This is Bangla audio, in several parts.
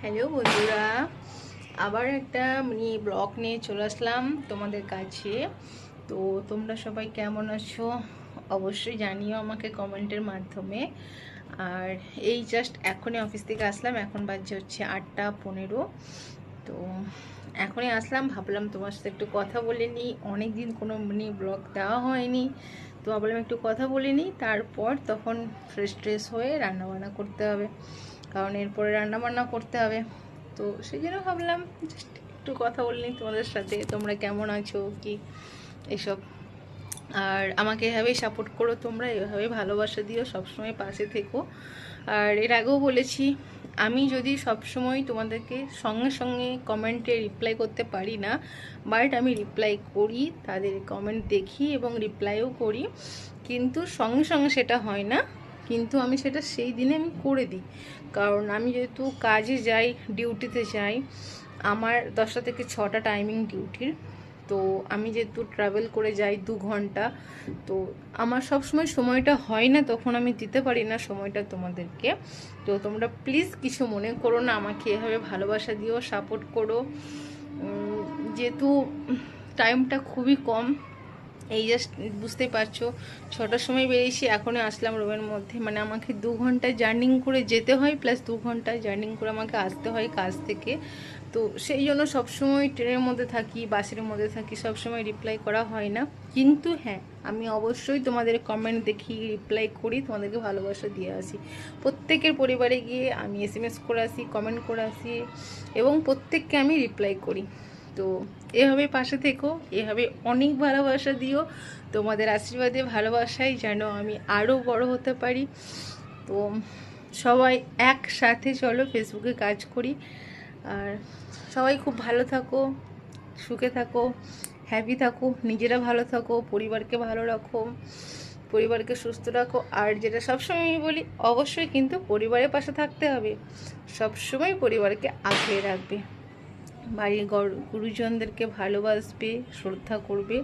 হ্যালো বন্ধুরা, আবার একটা মিনি ব্লগ নিয়ে চলে আসলাম তোমাদের কাছে। তো তোমরা সবাই কেমন আছো অবশ্যই জানিও আমাকে কমেন্টের মাধ্যমে। আর এই জাস্ট এখনই অফিস থেকে আসলাম, এখন বাজে হচ্ছে 8:15। তো এখনই আসলাম, ভাবলাম তোমার সাথে একটু কথা বলে নিই, অনেক দিন কোনো মিনি ব্লগ দেওয়া হয়নি। তো ভাবলাম একটু কথা বলে নিই, তারপর তখন ফ্রেশ ট্রেশ হয়ে রান্নাবান্না করতে হবে, কারণ এরপরে রান্নাবান্না করতে হবে। তো সেই জন্য ভাবলাম জাস্ট একটু কথা বলে নিই তোমাদের সাথে, তোমরা কেমন আছো কি এসব। আর আমাকে এভাবেই সাপোর্ট করো, তোমরা এভাবে ভালোবাসা দিও, সবসময় পাশে থেকো। আর এর আগেও বলেছি, আমি যদি সবসময় তোমাদেরকে সঙ্গে সঙ্গে কমেন্টে রিপ্লাই করতে পারি না, বাট আমি রিপ্লাই করি, তাদের কমেন্ট দেখি এবং রিপ্লাইও করি, কিন্তু সঙ্গে সঙ্গে সেটা হয় না। কিন্তু আমি সেটা সেই দিনে আমি করে দিই, কারণ আমি যেহেতু কাজে যাই, ডিউটিতে যাই, আমার 10টা থেকে 6টা টাইমিং ডিউটির। তো আমি যেহেতু ট্রাভেল করে যাই 2 ঘন্টা, তো আমার সব সময় সময়টা হয় না, তখন আমি দিতে পারি না সময়টা তোমাদেরকে। তো তোমরা প্লিজ কিছু মনে করো না, আমাকে এভাবে ভালোবাসা দিও, সাপোর্ট করো। যেহেতু টাইমটা খুবই কম, এই জাস্ট বুঝতেই পারছো, 6টার সময় বেরিয়েছি, এখনই আসলাম রুমের মধ্যে। মানে আমাকে 2 ঘন্টা জার্নিং করে যেতে হয়, প্লাস 2 ঘন্টা জার্নিং করে আমাকে আসতে হয় কাজ থেকে। তো সেই জন্য সবসময় ট্রেনের মধ্যে থাকি, বাসের মধ্যে থাকি, সবসময় রিপ্লাই করা হয় না। কিন্তু হ্যাঁ, আমি অবশ্যই তোমাদের কমেন্ট দেখি, রিপ্লাই করি, তোমাদেরকে ভালোবাসা দিয়ে আসি। প্রত্যেকের পরিবারে গিয়ে আমি SMS করে আসি, কমেন্ট করে আসি, এবং প্রত্যেককে আমি রিপ্লাই করি। তো এভাবে পাশে থেকো, এভাবে অনেক ভালোবাসা দিও, তোমাদের আশীর্বাদে ভালোবাসাই যেন আমি আরও বড় হতে পারি। তো সবাই একসাথে চলো ফেসবুকে কাজ করি। আর সবাই খুব ভালো থাকো, সুখে থাকো, হ্যাপি থাকো, নিজেরা ভালো থাকো, পরিবারকে ভালো রাখো, পরিবারকে সুস্থ রাখো। আর যেটা সবসময় আমি বলি, অবশ্যই কিন্তু পরিবারের পাশে থাকতে হবে, সবসময় পরিবারকে আগলে রাখবে, বাড়ির গুরুজনদেরকে ভালোবাসবে, শ্রদ্ধা করবে,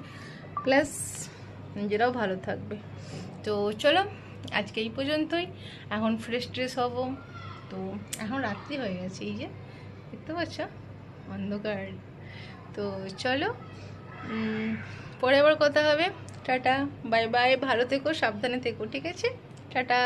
প্লাস নিজেরাও ভালো থাকবে। তো চলো, আজকে এই পর্যন্তই। এখন ফ্রেশ ট্রেশ হবো। তো এখন রাত্রি হয়ে গেছে, এই যে দেখতে পাচ্ছ অন্ধকার। তো চলো, পরে আবার কথা হবে। টাটা, বাই বাই, ভালো থেকো, সাবধানে থেকো, ঠিক আছে? টাটা।